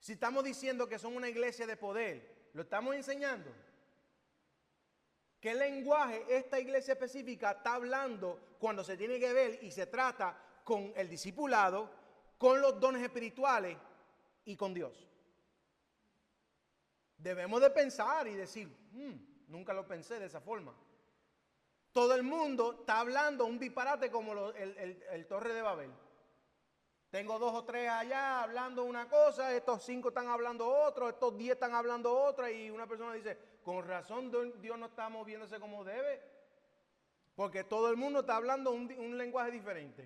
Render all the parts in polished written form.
Si estamos diciendo que somos una iglesia de poder, ¿lo estamos enseñando? ¿Qué lenguaje esta iglesia específica está hablando cuando se tiene que ver y se trata con el discipulado, con los dones espirituales y con Dios? Debemos de pensar y decir, nunca lo pensé de esa forma. Todo el mundo está hablando un disparate como el Torre de Babel. Tengo 2 o 3 allá hablando una cosa, estos 5 están hablando otro, estos 10 están hablando otra, y una persona dice, con razón Dios no está moviéndose como debe, porque todo el mundo está hablando un lenguaje diferente.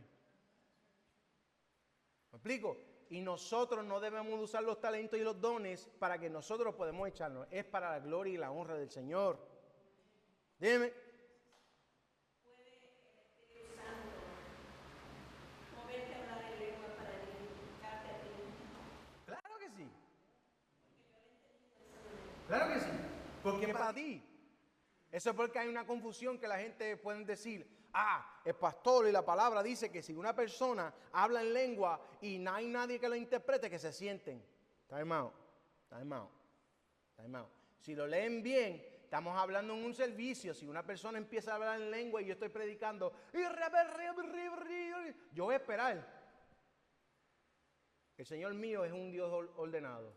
¿Me explico? Y nosotros no debemos usar los talentos y los dones para que nosotros podamos echarnos. Es para la gloria y la honra del Señor. Dime. ¿Puede el Espíritu Santo moverte a hablar en lengua para edificarte a ti? Claro que sí. Claro que sí. Porque es para ti. Eso es porque hay una confusión que la gente puede decir, el pastor y la palabra dice que si una persona habla en lengua y no hay nadie que lo interprete, que se sienten. Time out. Si lo leen bien, estamos hablando en un servicio. Si una persona empieza a hablar en lengua y yo estoy predicando, yo voy a esperar. El Señor mío es un Dios ordenado.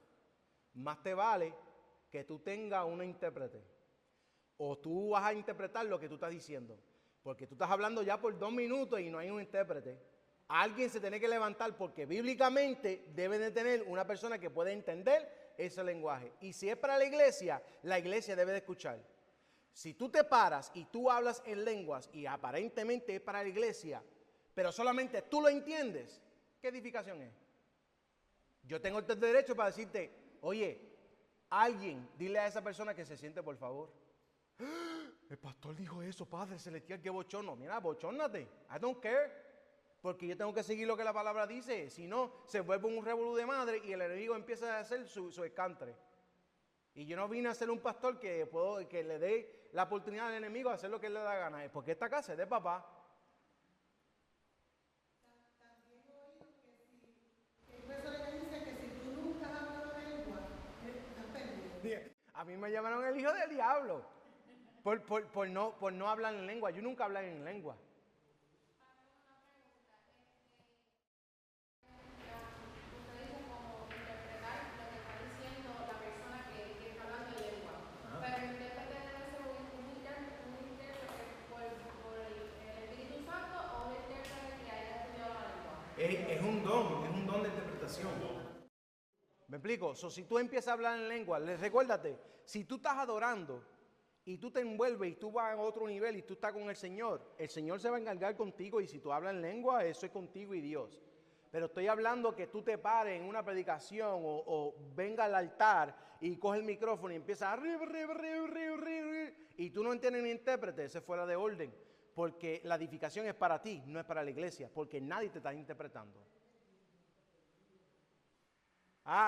Más te vale que tú tengas una intérprete. O tú vas a interpretar lo que tú estás diciendo. Porque tú estás hablando ya por 2 minutos y no hay un intérprete. Alguien se tiene que levantar porque bíblicamente debe de tener una persona que pueda entender ese lenguaje. Y si es para la iglesia debe de escuchar. Si tú te paras y tú hablas en lenguas y aparentemente es para la iglesia, pero solamente tú lo entiendes, ¿qué edificación es? Yo tengo el derecho para decirte, oye, alguien, dile a esa persona que se siente, por favor. El pastor dijo eso, Padre Celestial, qué bochorno. Mira, bochórnate, I don't care. Porque yo tengo que seguir lo que la palabra dice. Si no, se vuelve un revolú de madre y el enemigo empieza a hacer su escantre. Y yo no vine a ser un pastor que le dé la oportunidad al enemigo a hacer lo que él le da gana. Porque esta casa es de papá. También he oído que el profesor le dice que si tú nunca has hablado lengua, estás perdido. A mí me llamaron el hijo del diablo. Por no hablar en lengua. Yo nunca hablé en lengua. Es un don de interpretación. ¿Me explico? Si tú empiezas a hablar en lengua, recuérdate, si tú estás adorando y tú te envuelves y tú vas a otro nivel y tú estás con el Señor se va a encargar contigo, y si tú hablas en lengua, eso es contigo y Dios. Pero estoy hablando que tú te pares en una predicación o venga al altar y coge el micrófono y empieza a y tú no entiendes ni intérprete, eso es fuera de orden. Porque la edificación es para ti, no es para la iglesia, porque nadie te está interpretando.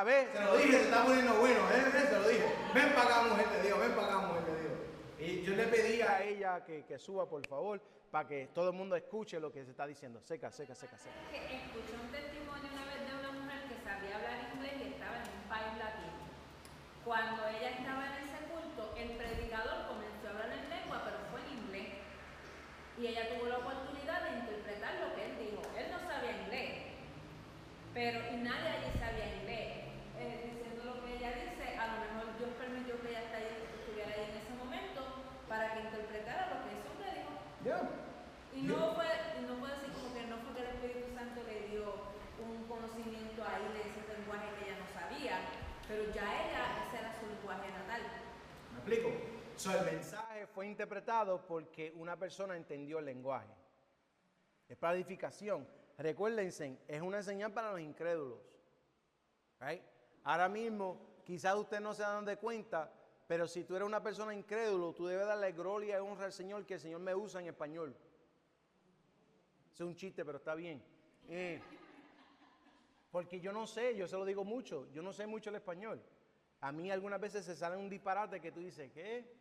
Ve, te lo dije, te está poniendo bueno, te lo dije. Ven para acá, mujer de Dios, ven para acá, mujer de Dios. Y yo le pedí a ella que suba, por favor, para que todo el mundo escuche lo que se está diciendo. Seca. Escuché un testimonio una vez de una mujer que sabía hablar inglés y estaba en un país latino. Cuando ella estaba en ese culto, el predicador comenzó a hablar en lengua, pero fue en inglés. Y ella tuvo la oportunidad de interpretar lo que él dijo. Él no sabía inglés, pero y nadie allí sabía inglés. Diciendo lo que ella dice, a lo mejor Dios permitió que ella estuviera ahí en ese momento para que interpretara lo que ese hombre dijo. Y no fue así como que no fue que el Espíritu Santo le dio un conocimiento ahí de ese lenguaje que ella no sabía, pero ya ese era su lenguaje natal. ¿Me explico? El mensaje fue interpretado porque una persona entendió el lenguaje. Es para edificación. Recuérdense, es una señal para los incrédulos. ¿Right? Ahora mismo, quizás usted no se dan de cuenta, pero si tú eres una persona incrédulo, tú debes darle gloria y honra al Señor, que el Señor me usa en español. Es un chiste, pero está bien. Porque yo no sé, yo se lo digo mucho, yo no sé mucho el español. A mí algunas veces se sale un disparate que tú dices, ¿qué?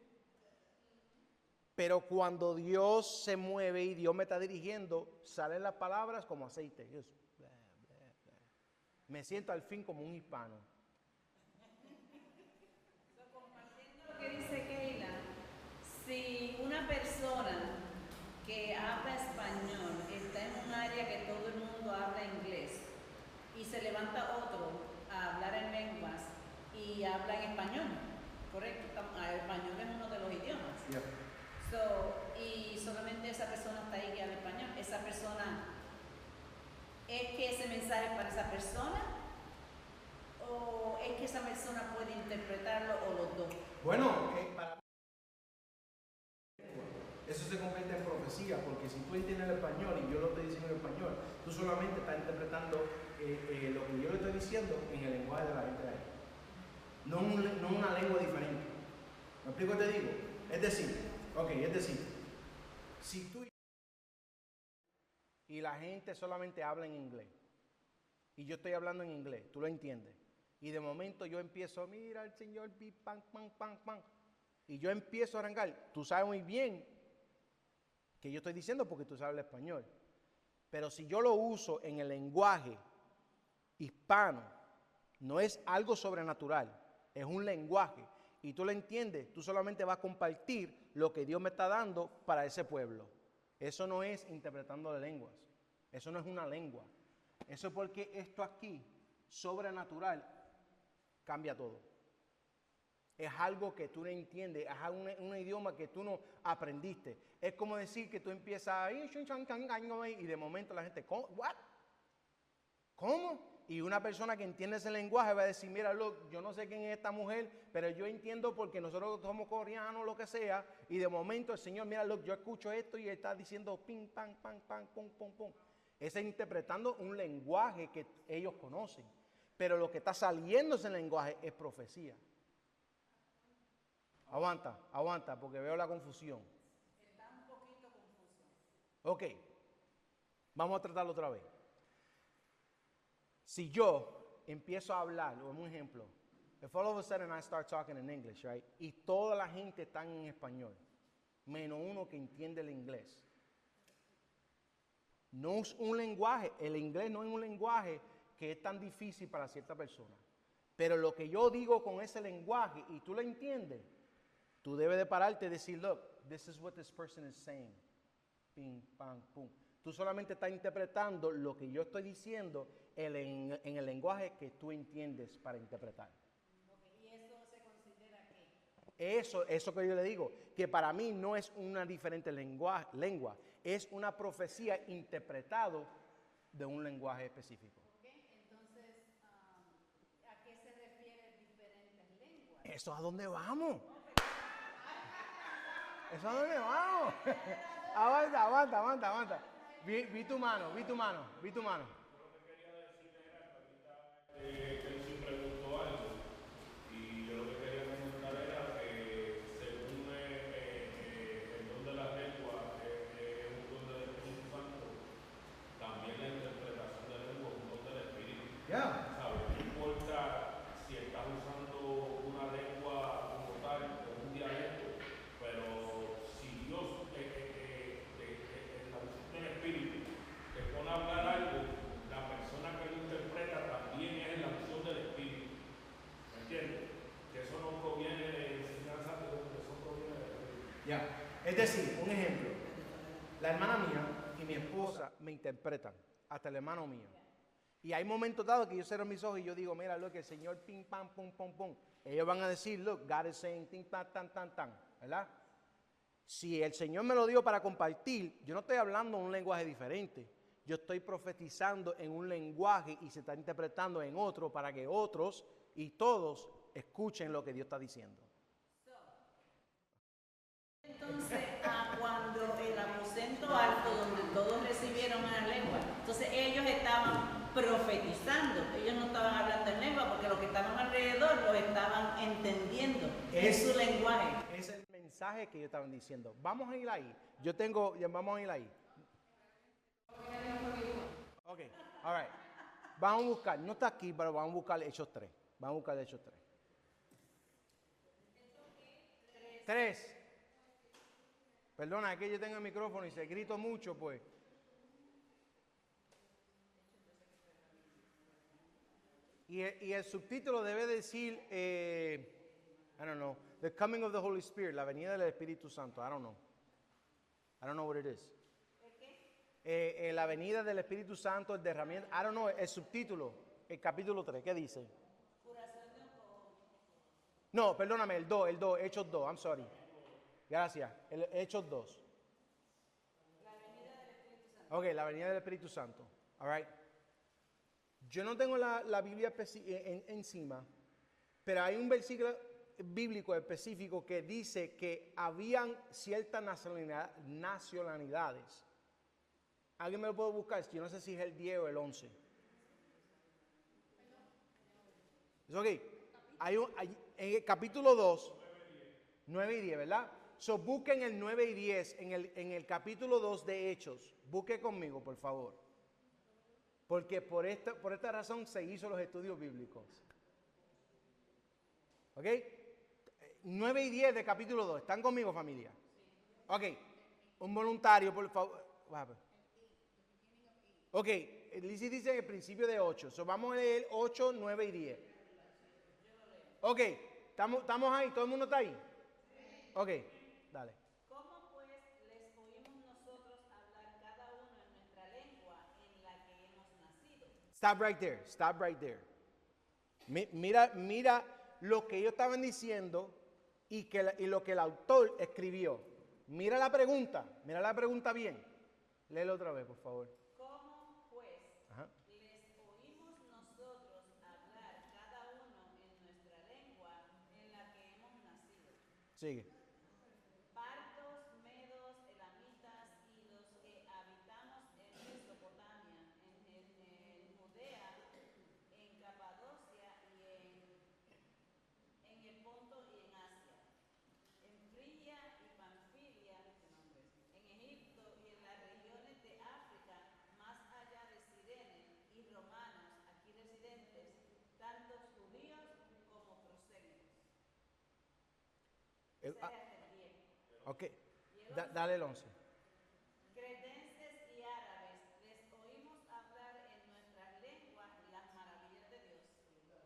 Pero cuando Dios se mueve y Dios me está dirigiendo, salen las palabras como aceite. Me siento al fin como un hispano. que dice Keila. Si una persona que habla español está en un área que todo el mundo habla inglés y se levanta otro a hablar en lenguas y habla en español, correcto, el español es uno de los idiomas. Yeah. Y solamente esa persona está ahí que habla español. Esa persona, ¿es que ese mensaje es para esa persona? ¿O es que esa persona puede interpretarlo o los dos? Bueno, para mí eso se convierte en profecía, porque si tú entiendes el español y yo lo estoy diciendo en español, tú solamente estás interpretando lo que yo le estoy diciendo en el lenguaje de la gente de ahí. No una lengua diferente. ¿Me explico lo que te digo? Es decir, si tú y la gente solamente habla en inglés, y yo estoy hablando en inglés, tú lo entiendes, y de momento yo empiezo, mira el Señor, pi, pan, pan, pan, pan, y yo empiezo a arrancar, tú sabes muy bien que yo estoy diciendo porque tú sabes el español, pero si yo lo uso en el lenguaje hispano, no es algo sobrenatural, es un lenguaje, y tú lo entiendes, tú solamente vas a compartir lo que Dios me está dando para ese pueblo. Eso no es interpretando de lenguas, eso no es una lengua, eso es porque esto aquí, sobrenatural, cambia todo. Es algo que tú no entiendes, es un idioma que tú no aprendiste. Es como decir que tú empiezas y de momento la gente, ¿cómo? ¿What? ¿Cómo? Y una persona que entiende ese lenguaje va a decir, mira, look, yo no sé quién es esta mujer, pero yo entiendo porque nosotros somos coreanos, lo que sea, y de momento el Señor, mira, look, yo escucho esto y él está diciendo ping, pam, pam, pam, pum, pum, pum. Ese es interpretando un lenguaje que ellos conocen, pero lo que está saliendo de ese lenguaje es profecía. Aguanta, porque veo la confusión. Está un poquito confuso. Ok, vamos a tratarlo otra vez. Si yo empiezo a hablar, o un ejemplo, if all of a sudden I start talking in English, right, y toda la gente está en español, menos uno que entiende el inglés. No es un lenguaje, el inglés no es un lenguaje que es tan difícil para cierta persona. Pero lo que yo digo con ese lenguaje y tú lo entiendes, tú debes de pararte y decir, look, this is what this person is saying. Ping, pam, pum. Tú solamente estás interpretando lo que yo estoy diciendo en el lenguaje que tú entiendes para interpretar. Okay. ¿Y eso se considera qué? Eso que yo le digo, que para mí no es una diferente lengua, es una profecía interpretado de un lenguaje específico. Okay. Entonces, ¿a qué se refiere diferentes lenguas? ¿Eso a dónde vamos? ¿Eso a dónde vamos? Aguanta. Vi tu mano. Yo lo que quería decirle era que ahorita Kelvin preguntó algo y yo lo que quería comentar era que según el don de las lenguas es un don del Espíritu Santo, también la interpretación de lenguas es un don del Espíritu. Yeah. ¿Sabes? No importa si estás usando una lengua como tal o un dialecto, pero si Dios en la unción del Espíritu te pone a hablar algo, la persona que lo interpreta también es la unción del Espíritu. ¿Me entiendes? Que eso no proviene de enseñanza, pero que eso proviene del Espíritu. Ya. Es decir, un ejemplo. La hermana mía y mi esposa me interpretan, hasta el hermano mío. Y hay momentos dados que yo cierro mis ojos y yo digo, mira, look, el Señor ping, pam, pum, pum, pum. Ellos van a decir, look, God is saying ting, tan, tan, tan, tan, ¿verdad? Si el Señor me lo dio para compartir, yo no estoy hablando un lenguaje diferente. Yo estoy profetizando en un lenguaje y se está interpretando en otro para que otros y todos escuchen lo que Dios está diciendo. Entonces, cuando el aposento alto, donde todos recibieron una lengua, entonces ellos estaban profetizando, ellos no estaban hablando en lengua porque los que estaban alrededor lo estaban entendiendo en su lenguaje. Es el mensaje que ellos estaban diciendo. Vamos a ir ahí. Vamos a ir ahí. Ok, all right. Vamos a buscar, no está aquí, pero vamos a buscar Hechos 3. Vamos a buscar Hechos 3. 3. Perdona, es que yo tengo el micrófono y se grito mucho, pues. Y el subtítulo debe decir I don't know. The coming of the Holy Spirit, la venida del Espíritu Santo. I don't know. I don't know what it is. La venida del Espíritu Santo, el derramamiento. I don't know, el subtítulo, el capítulo 3, ¿qué dice? No, perdóname, el 2, Hechos 2, I'm sorry. Gracias, el Hechos 2. Ok, la venida del Espíritu Santo. All right. Yo no tengo la Biblia encima, pero hay un versículo bíblico específico que dice que habían ciertas nacionalidades. ¿Alguien me lo puede buscar? Yo no sé si es el 10 o el 11. ¿Es ok? En el capítulo 2, 9 y 10, ¿verdad? So, busquen el 9 y 10 en el capítulo 2 de Hechos. Busque conmigo, por favor. Porque por esta razón se hizo los estudios bíblicos. ¿Ok? 9 y 10 de capítulo 2. ¿Están conmigo, familia? Ok. Un voluntario, por favor. Ok. Lizzie dice en el principio de 8. So, vamos a leer 8, 9 y 10. Ok. ¿Estamos ahí? ¿Todo el mundo está ahí? Ok. Dale. ¿Cómo pues les oímos nosotros hablar cada uno en nuestra lengua en la que hemos nacido? Stop right there. Stop right there. Mira lo que ellos estaban diciendo y lo que el autor escribió. Mira la pregunta bien. Léelo otra vez, por favor. ¿Cómo pues Ajá. les oímos nosotros hablar cada uno en nuestra lengua en la que hemos nacido? Sigue. Partos, medos, elamitas y los que habitamos en Mesopotamia, en Judea, en Capadocia y en el Ponto y en Asia, en Frigia y Panfilia, en Egipto y en las regiones de África, más allá de Cirene, y romanos, aquí residentes, tantos judíos como prosélitos. Ok. Dale el 11. Cretenses y árabes, les oímos hablar en nuestras lenguas las maravillas de Dios.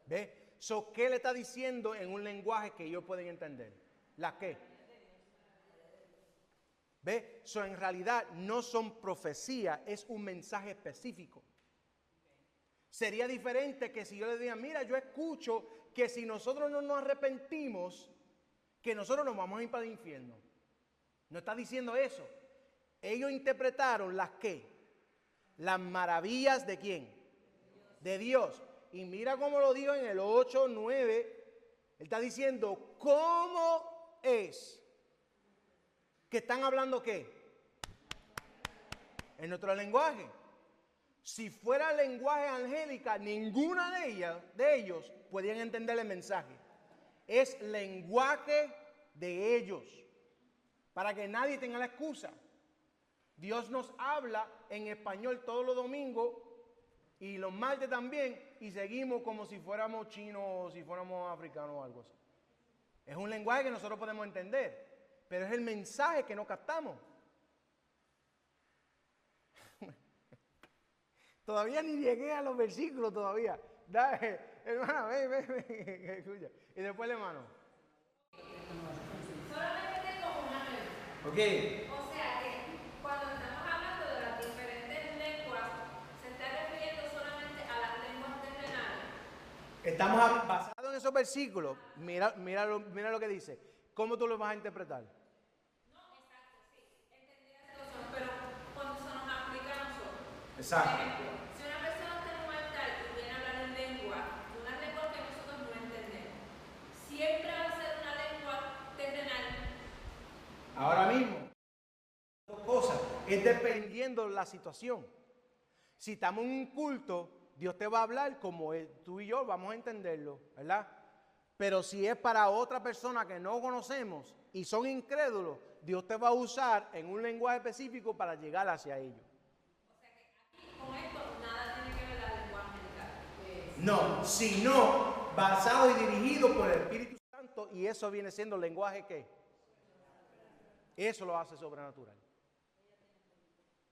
¿Ve? So, ¿qué le está diciendo en un lenguaje que ellos pueden entender? ¿La qué? ¿Ve? So, en realidad no son profecías, es un mensaje específico. Sería diferente que si yo le diga, mira, yo escucho que si nosotros no nos arrepentimos, que nosotros nos vamos a ir para el infierno. No está diciendo eso. Ellos interpretaron las qué. Las maravillas de quién. De Dios. Y mira cómo lo digo en el 8, 9. Él está diciendo, ¿cómo es que están hablando qué? En nuestro lenguaje. Si fuera lenguaje angélica, ninguna de ellos podían entender el mensaje. Es lenguaje de ellos. Para que nadie tenga la excusa. Dios nos habla en español todos los domingos y los martes también y seguimos como si fuéramos chinos o si fuéramos africanos o algo así. Es un lenguaje que nosotros podemos entender, pero es el mensaje que no captamos. Todavía ni llegué a los versículos todavía. Dale, hermana, ven, escucha. Y después el hermano. Solamente tengo una pregunta. Ok. O sea que cuando estamos hablando de las diferentes lenguas, se está refiriendo solamente a las lenguas terrenales. Estamos basados en esos versículos. Mira lo que dice. ¿Cómo tú lo vas a interpretar? No, exacto, sí. Entendí la situación, pero cuando se nos aplica a nosotros. Exacto. Por ejemplo, si una persona está en un altar y viene a hablar en lengua, una lengua que nosotros no entendemos, siempre va a ser una lengua terrenal. Ahora mismo, dos cosas. Es dependiendo de la situación. Si estamos en un culto, Dios te va a hablar como tú y yo vamos a entenderlo, ¿verdad? Pero si es para otra persona que no conocemos y son incrédulos, Dios te va a usar en un lenguaje específico para llegar hacia ellos. O sea que aquí con esto nada tiene que ver la lengua angelical. No, sino basado y dirigido por el Espíritu Santo, y eso viene siendo lenguaje ¿qué? Eso lo hace sobrenatural.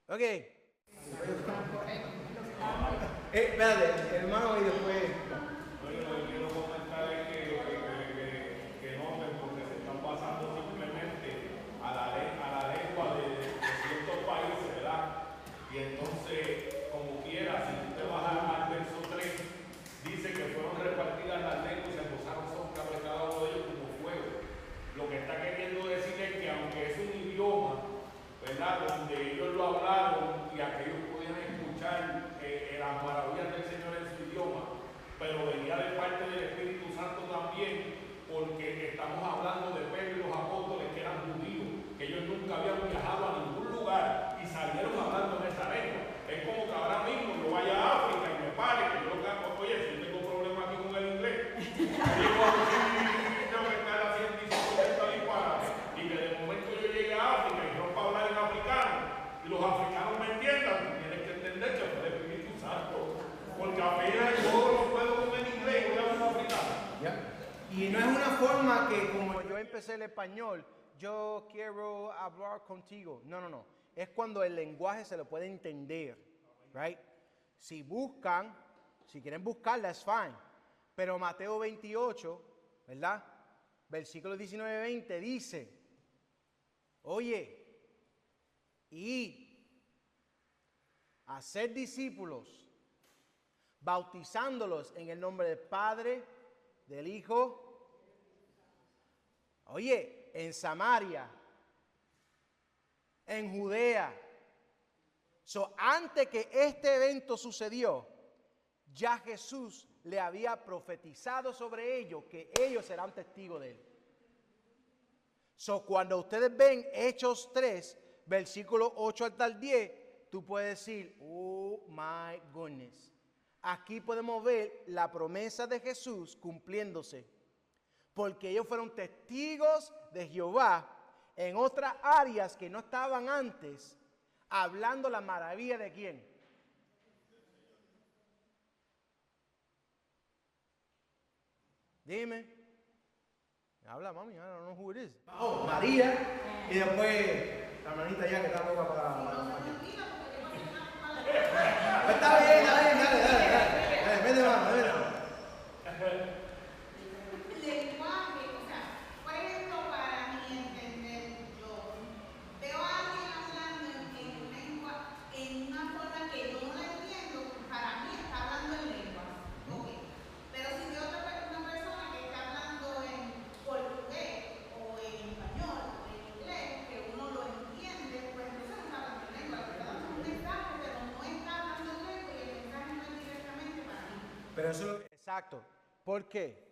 Ok. Espérate, hermano, y después. Lo que quiero comentar es que no Y no es una forma que como yo empecé el español, yo quiero hablar contigo. No, no, no. Es cuando el lenguaje se lo puede entender. Right? Si buscan, si quieren buscar, that's fine. Pero Mateo 28, ¿verdad? Versículo 19-20 dice, oye, y hacer discípulos, bautizándolos en el nombre del Padre, del Hijo, oye, en Samaria, en Judea. So, antes que este evento sucedió, ya Jesús le había profetizado sobre ellos que ellos serán testigos de él. So, cuando ustedes ven Hechos 3, versículo 8 hasta el 10, tú puedes decir, oh my goodness. Aquí podemos ver la promesa de Jesús cumpliéndose. Porque ellos fueron testigos de Jehová en otras áreas que no estaban antes, hablando la maravilla de quién. Dime. Habla, mami, I don't know who it is. Oh, María. Y después la hermanita ya que está loca para está bien, dale, vete mano, vete mano. Lenguaje, o sea, por ejemplo, para mí entender, yo veo a alguien hablando en lengua, en una forma que yo no la entiendo, para mí está hablando en lengua, ok. Pero si veo una persona que está hablando en portugués, o en español, o en inglés, que uno lo entiende, pues entonces no está hablando en lengua, está dando un mensaje, pero no está hablando en lengua y el mensaje no es directamente para mí. Pero eso, exacto. ¿Por qué?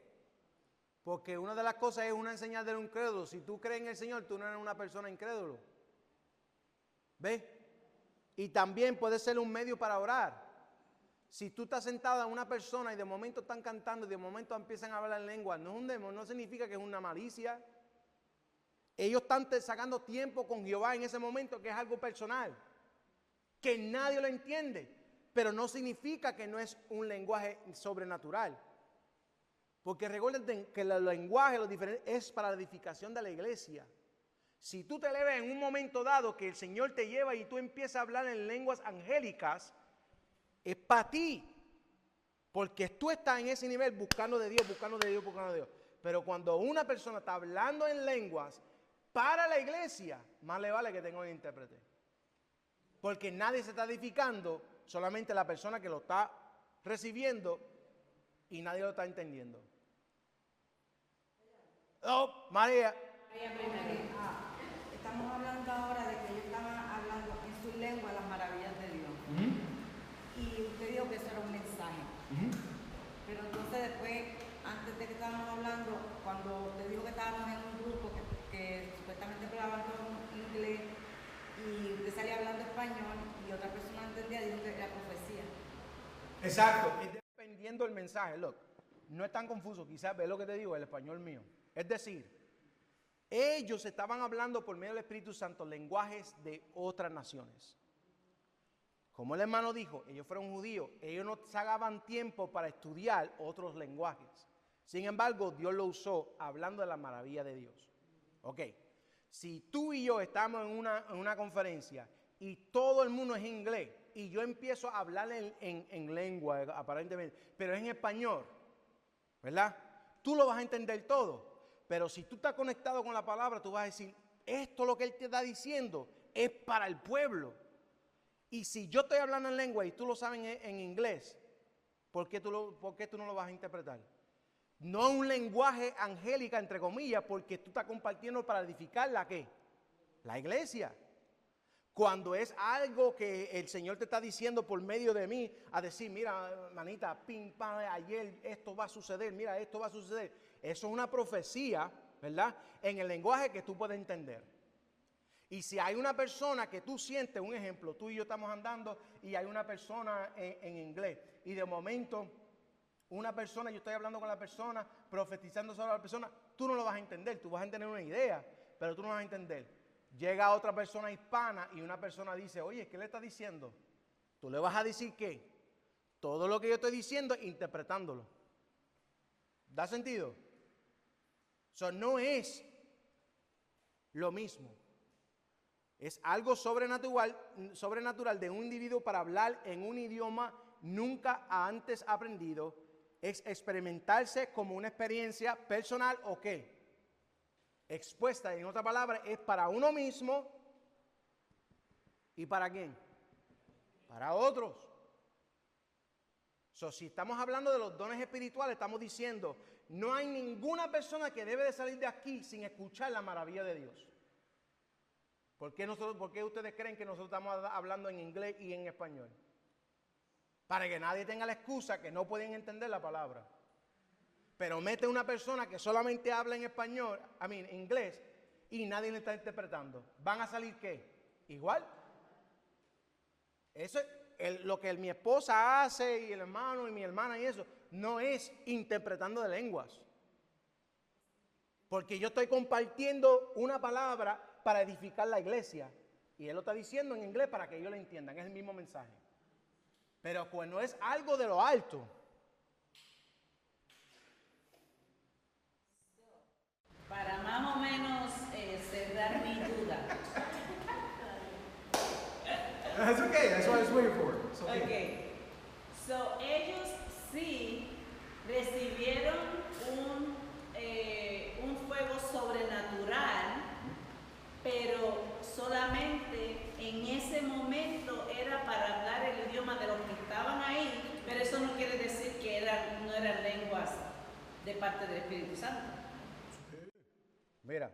Porque una de las cosas es una señal de un incrédulo. Si tú crees en el Señor, tú no eres una persona incrédulo. ¿Ves? Y también puede ser un medio para orar. Si tú estás sentado a una persona y de momento están cantando y de momento empiezan a hablar en lengua, no es un demonio, no significa que es una malicia. Ellos están sacando tiempo con Jehová en ese momento, que es algo personal, que nadie lo entiende, pero no significa que no es un lenguaje sobrenatural. Porque recuerden que el lenguaje es para la edificación de la iglesia. Si tú te leves en un momento dado que el Señor te lleva y tú empiezas a hablar en lenguas angélicas, es para ti. Porque tú estás en ese nivel buscando de Dios, buscando de Dios, buscando de Dios. Pero cuando una persona está hablando en lenguas para la iglesia, más le vale que tenga un intérprete. Porque nadie se está edificando, solamente la persona que lo está recibiendo y nadie lo está entendiendo. Oh, María. Estamos hablando ahora de que ellos estaban hablando en su lengua las maravillas de Dios. Y usted dijo que eso era un mensaje. Pero entonces después, antes de que estábamos hablando, cuando usted dijo que estábamos en un grupo que supuestamente hablaban todo inglés y usted salía hablando español y otra persona no entendía, dijo que era profecía. Exacto. Es dependiendo del mensaje, look. No es tan confuso, quizás ve lo que te digo, el español mío. Es decir, ellos estaban hablando por medio del Espíritu Santo lenguajes de otras naciones. Como el hermano dijo, ellos fueron judíos, ellos no sacaban tiempo para estudiar otros lenguajes. Sin embargo, Dios lo usó hablando de la maravilla de Dios. Ok, si tú y yo estamos en una conferencia y todo el mundo es inglés y yo empiezo a hablar en lengua, aparentemente, pero es en español, ¿verdad? Tú lo vas a entender todo. Pero si tú estás conectado con la palabra, tú vas a decir, esto lo que él te está diciendo es para el pueblo. Y si yo estoy hablando en lengua y tú lo sabes en inglés, ¿por qué tú no lo vas a interpretar? No un lenguaje angélica, entre comillas, porque tú estás compartiendo para edificar ¿la qué? La iglesia. Cuando es algo que el Señor te está diciendo por medio de mí, a decir, mira, manita, pim, pam, ayer esto va a suceder, mira, esto va a suceder. Eso es una profecía, ¿verdad? En el lenguaje que tú puedes entender. Y si hay una persona que tú sientes, un ejemplo, tú y yo estamos andando y hay una persona en inglés y de momento una persona, yo estoy hablando con la persona, profetizando sobre la persona, tú no lo vas a entender, tú vas a tener una idea, pero tú no vas a entender. Llega otra persona hispana y una persona dice, oye, ¿qué le está diciendo? Tú le vas a decir ¿qué? Todo lo que yo estoy diciendo, interpretándolo. ¿Da sentido? So, no es lo mismo. Es algo sobrenatural de un individuo para hablar en un idioma nunca antes aprendido. Es experimentarse como una experiencia personal o qué. Expuesta, en otra palabra, es para uno mismo y para quién. Para otros. So, si estamos hablando de los dones espirituales, estamos diciendo, no hay ninguna persona que debe de salir de aquí sin escuchar la maravilla de Dios. ¿Por qué ustedes creen que nosotros estamos hablando en inglés y en español? Para que nadie tenga la excusa que no pueden entender la palabra. Pero mete una persona que solamente habla en español, inglés, y nadie le está interpretando. ¿Van a salir qué? ¿Igual? Eso es lo que mi esposa hace y el hermano y mi hermana y eso, no es interpretando de lenguas. Porque yo estoy compartiendo una palabra para edificar la iglesia. Y él lo está diciendo en inglés para que ellos lo entiendan. Es el mismo mensaje. Pero pues no es algo de lo alto. Para más o menos cerrar mi duda. That's okay, that's what I was waiting for. It's okay. Okay. So, ellos sí recibieron un fuego sobrenatural, pero solamente en ese momento era para hablar el idioma de los que estaban ahí, pero eso no quiere decir que no eran lenguas de parte del Espíritu Santo. Mira,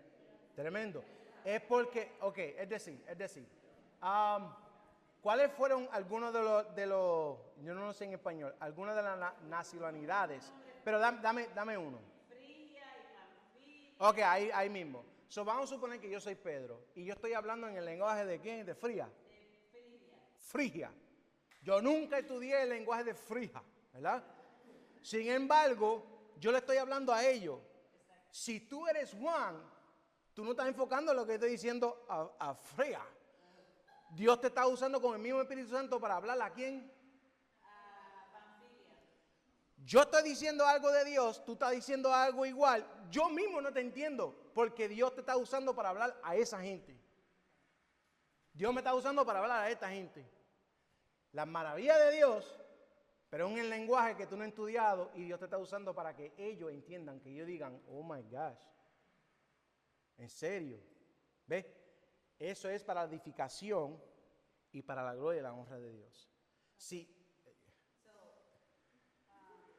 tremendo. Es porque, es decir, ¿cuáles fueron algunos de los, yo no lo sé en español, algunas de las nacionalidades? Pero dame uno. Frigia y Panfilia. Ok, ahí mismo. So, vamos a suponer que yo soy Pedro y yo estoy hablando en el lenguaje de ¿quién? De Frigia. Frigia. Yo nunca estudié el lenguaje de Frigia, ¿verdad? Sin embargo, yo le estoy hablando a ellos. Si tú eres Juan, tú no estás enfocando en lo que estoy diciendo a Frigia. Dios te está usando con el mismo Espíritu Santo para hablar a quién. Yo estoy diciendo algo de Dios, tú estás diciendo algo igual. Yo mismo no te entiendo porque Dios te está usando para hablar a esa gente. Dios me está usando para hablar a esta gente. La maravilla de Dios, pero en el lenguaje que tú no has estudiado y Dios te está usando para que ellos entiendan, que ellos digan, oh my gosh, en serio. ¿Ves? Eso es para la edificación y para la gloria y la honra de Dios. Sí.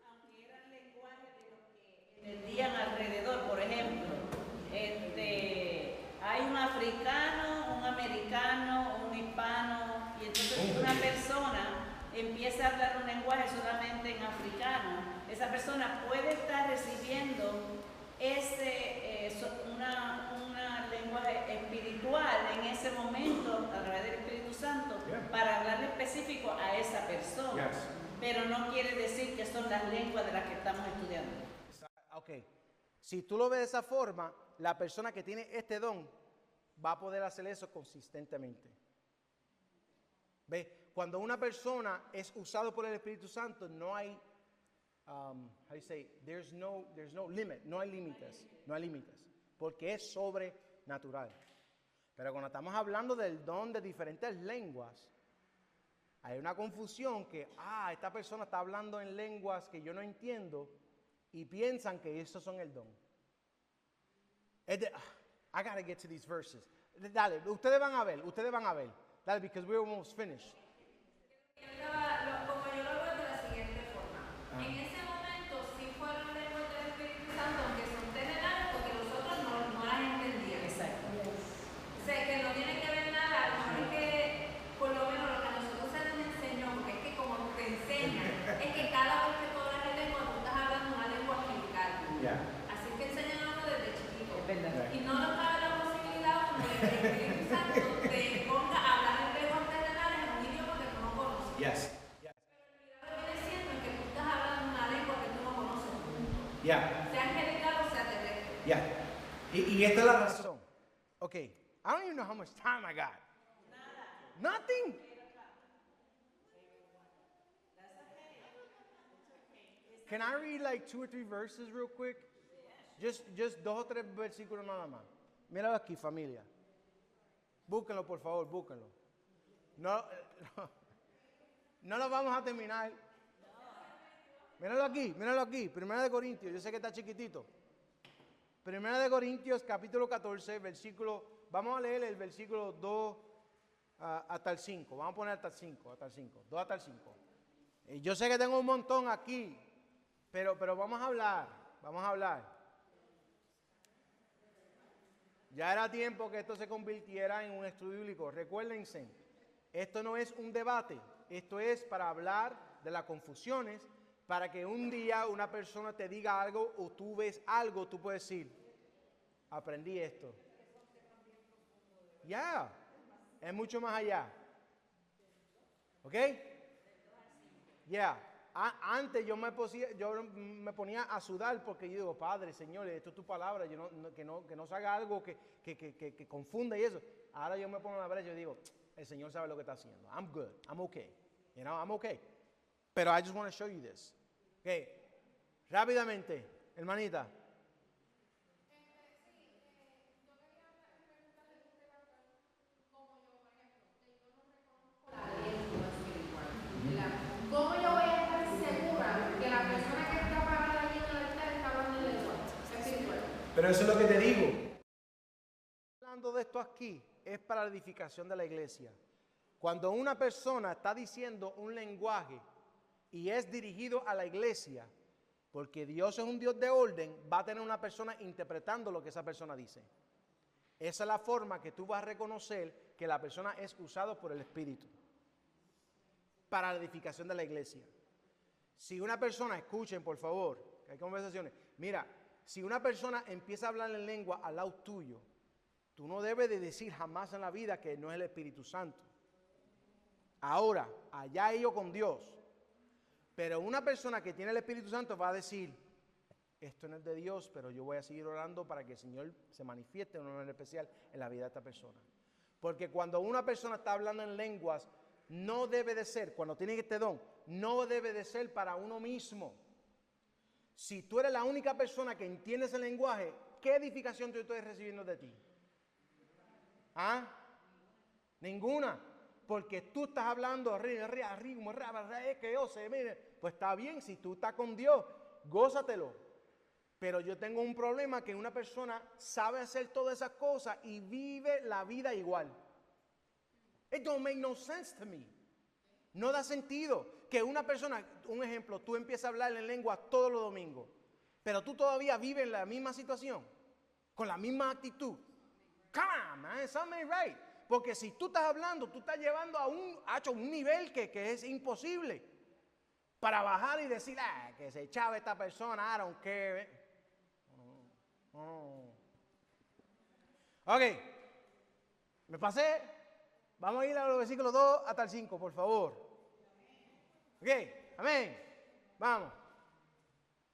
Aunque eran lenguajes de los que entendían alrededor, por ejemplo, hay un africano, un americano, un hispano, y entonces una persona empieza a hablar un lenguaje solamente en africano. Esa persona puede estar recibiendo una lenguaje espiritual en ese momento a través del Espíritu Santo para hablarle específico a esa persona. Yes. Pero no quiere decir que son las lenguas de las que estamos estudiando. Ok. Si tú lo ves de esa forma, la persona que tiene este don va a poder hacer eso consistentemente. ¿Ves? Cuando una persona es usado por el Espíritu Santo, no hay, there's no limit, no hay límites, porque es sobrenatural. Pero cuando estamos hablando del don de diferentes lenguas, hay una confusión que, esta persona está hablando en lenguas que yo no entiendo y piensan que esos son el don. I gotta get to these verses. Dale, ustedes van a ver. Dale, because we're almost finished. Como yo lo veo de la siguiente forma. En ese momento sí fueron lenguas del Espíritu Santo, aunque son generales, porque nosotros no las entendíamos. Exacto. O sea, que no tiene que ver nada, a lo mejor es que, por lo menos lo que a nosotros se nos enseñó, porque es que como te enseñan, es que cada vez que tú hablas en lengua, tú estás hablando una lengua anglicana. Así que enseñan a uno desde chiquito. Es verdad. Y no nos cabe la posibilidad uno de que el Espíritu Santo te ponga a hablar en lenguas terrenales en un idioma que tú no conoces. Yes. Viene siendo que tú estás hablando una lengua que tú no conoces. Yeah. Sea angelical o sea terrestre. Yeah. Y esta es la razón. Okay. I don't even know how much time I got. Nothing. Can I read like 2 or 3 verses real quick? Just 2 o 3 versículos nada más. Míralo aquí, familia. Búsquenlo, por favor, búsquenlo. No lo vamos a terminar. Míralo aquí. 1 de Corintios, yo sé que está chiquitito. 1 de Corintios, capítulo 14, versículo, vamos a leer el versículo 2 hasta el 5. Vamos a poner hasta el 5, 2 hasta el 5. Yo sé que tengo un montón aquí, pero vamos a hablar. Ya era tiempo que esto se convirtiera en un estudio bíblico. Recuérdense, esto no es un debate, esto es para hablar de las confusiones, para que un día una persona te diga algo o tú ves algo, tú puedes decir, aprendí esto. Ya, es mucho más allá. ¿Ok? Ya, antes yo me ponía a sudar porque yo digo, Padre, Señor, esto es tu palabra, que no salga algo que confunda y eso. Ahora yo me pongo en la brecha y digo, el Señor sabe lo que está haciendo. I'm good, I'm okay. I'm okay. Pero I just want to show you this. Okay. Rápidamente, hermanita. ¿Cómo yo voy a estar segura que la persona que está parada allí en el altar está hablando en lengua espiritual? Pero eso es lo que te digo. Hablando de esto aquí es para la edificación de la iglesia. Cuando una persona está diciendo un lenguaje y es dirigido a la iglesia, porque Dios es un Dios de orden, va a tener una persona interpretando lo que esa persona dice. Esa es la forma que tú vas a reconocer que la persona es usada por el Espíritu para la edificación de la iglesia. Si una persona, escuchen por favor, que hay conversaciones, mira, si una persona empieza a hablar en lengua al lado tuyo, tú no debes de decir jamás en la vida que no es el Espíritu Santo. Ahora, allá ellos con Dios. Pero una persona que tiene el Espíritu Santo va a decir, esto no es de Dios, pero yo voy a seguir orando para que el Señor se manifieste de una manera especial en la vida de esta persona. Porque cuando una persona está hablando en lenguas, no debe de ser, cuando tiene este don, no debe de ser para uno mismo. Si tú eres la única persona que entiende ese lenguaje, ¿qué edificación tú estás recibiendo de ti? ¿Ah? Ninguna. Porque tú estás hablando, pues está bien, si tú estás con Dios, gózatelo. Pero yo tengo un problema que una persona sabe hacer todas esas cosas y vive la vida igual. It don't make no sense to me. No da sentido que una persona, un ejemplo, tú empiezas a hablar en lengua todos los domingos, pero tú todavía vives en la misma situación, con la misma actitud. Come on, man, something ain't right. Porque si tú estás hablando, tú estás llevando a un nivel que es imposible para bajar y decir, que se echaba esta persona, I don't care. Ok, me pasé. Vamos a ir a los versículos 2 hasta el 5, por favor. Ok, amén. Vamos.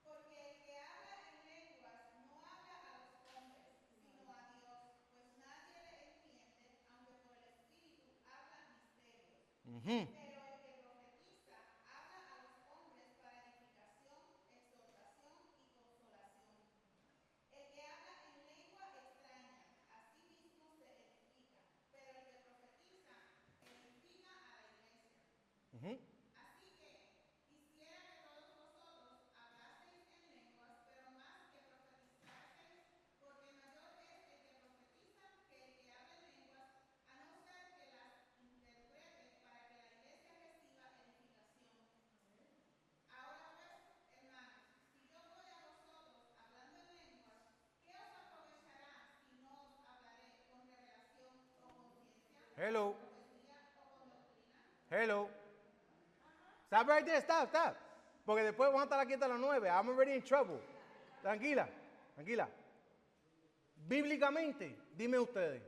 Porque el que habla en lenguas no habla a los hombres, sino a Dios, pues nadie le entiende, aunque por el Espíritu habla misterios. Pero el que profetiza habla a los hombres para edificación, exhortación y consolación. El que habla en lengua extraña, a sí mismo se edifica, pero el que profetiza edifica a la iglesia. Así que quisiera que todos vosotros hablaseis en lenguas, pero más que profetizaseis, porque mayor es el que profetiza que el que habla en lenguas, a no ser que las interprete para que la iglesia reciba edificación. Ahora pues, hermanos, si yo voy a vosotros hablando en lenguas, ¿qué os aprovechará si no os hablaré con revelación o con ciencia, Hello. con profecía o con doctrina? Hello. Stop right there, stop. Porque después vamos a estar aquí hasta las 9. I'm already in trouble. Tranquila. Bíblicamente, dime ustedes.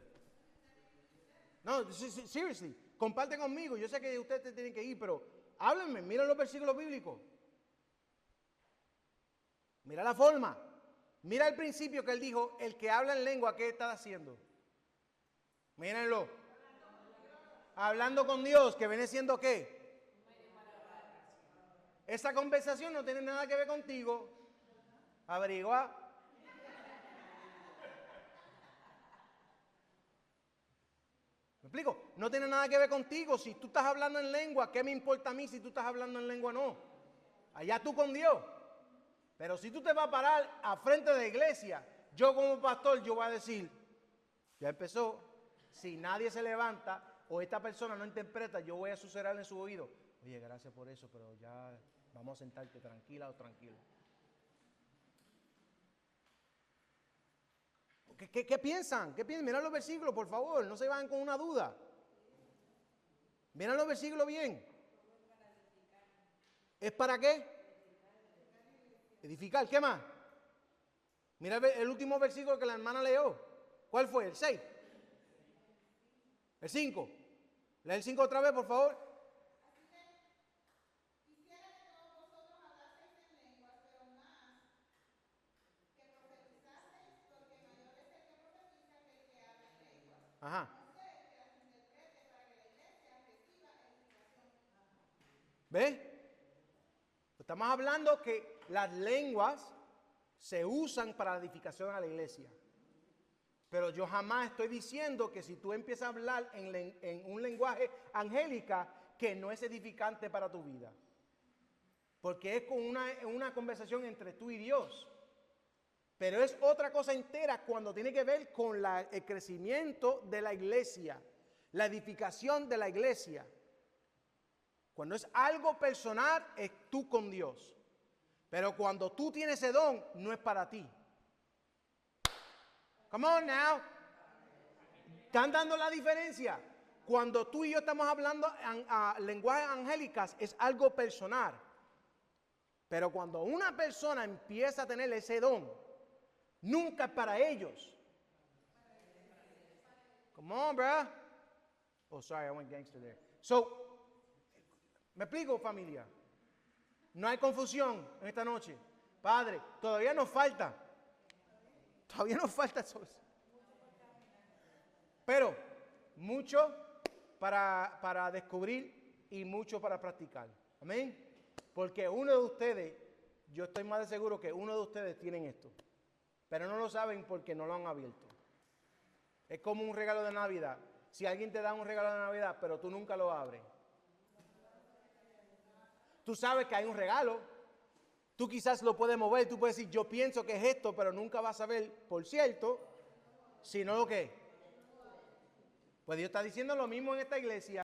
No, seriously, comparten conmigo. Yo sé que ustedes tienen que ir, pero háblenme, miren los versículos bíblicos. Mira la forma. Mira el principio que él dijo, el que habla en lengua, ¿qué está haciendo? Mírenlo. Hablando con Dios, que viene siendo ¿qué? Esa conversación no tiene nada que ver contigo. Averigua. explico? No tiene nada que ver contigo. Si tú estás hablando en lengua, ¿qué me importa a mí si tú estás hablando en lengua o no? Allá tú con Dios. Pero si tú te vas a parar a frente de la iglesia, yo como pastor, yo voy a decir, ya empezó, si nadie se levanta o esta persona no interpreta, yo voy a susurrar en su oído, oye, gracias por eso, pero ya vamos a sentarte tranquila o tranquilo. ¿Qué piensan? ¿Qué piensan? Miren los versículos, por favor, no se vayan con una duda. Miren los versículos bien. ¿Es para qué? Edificar. ¿Qué más? Mira el último versículo que la hermana leyó. ¿Cuál fue? ¿El 6? ¿El 5? Lee el 5 otra vez, por favor. Quisiera que todos vosotros hablaseis en lenguas, pero más que profetizaseis, porque mayor es el que profetiza que el que habla en lenguas. Ajá. No sé que las interprete para que la iglesia reciba edificación. ¿Ves? Estamos hablando que las lenguas se usan para la edificación a la iglesia. Pero yo jamás estoy diciendo que si tú empiezas a hablar en un lenguaje angélica, que no es edificante para tu vida. Porque es con una conversación entre tú y Dios. Pero es otra cosa entera cuando tiene que ver con el crecimiento de la iglesia, la edificación de la iglesia. Cuando es algo personal, es tú con Dios. Pero cuando tú tienes ese don, no es para ti. Come on now. ¿Están dando la diferencia? Cuando tú y yo estamos hablando lenguajes angélicas, es algo personal. Pero cuando una persona empieza a tener ese don, nunca es para ellos. Come on, bro. Oh, sorry, I went gangster there. So, ¿me explico, familia? No hay confusión en esta noche. Padre, todavía nos falta. Todavía nos falta eso. Pero mucho para descubrir y mucho para practicar. Amén. Porque uno de ustedes, yo estoy más de seguro que uno de ustedes tienen esto. Pero no lo saben porque no lo han abierto. Es como un regalo de Navidad. Si alguien te da un regalo de Navidad, pero tú nunca lo abres. Tú sabes que hay un regalo. Tú quizás lo puedes mover. Tú puedes decir, yo pienso que es esto, pero nunca vas a saber, por cierto, si no lo que es. Pues Dios está diciendo lo mismo en esta iglesia.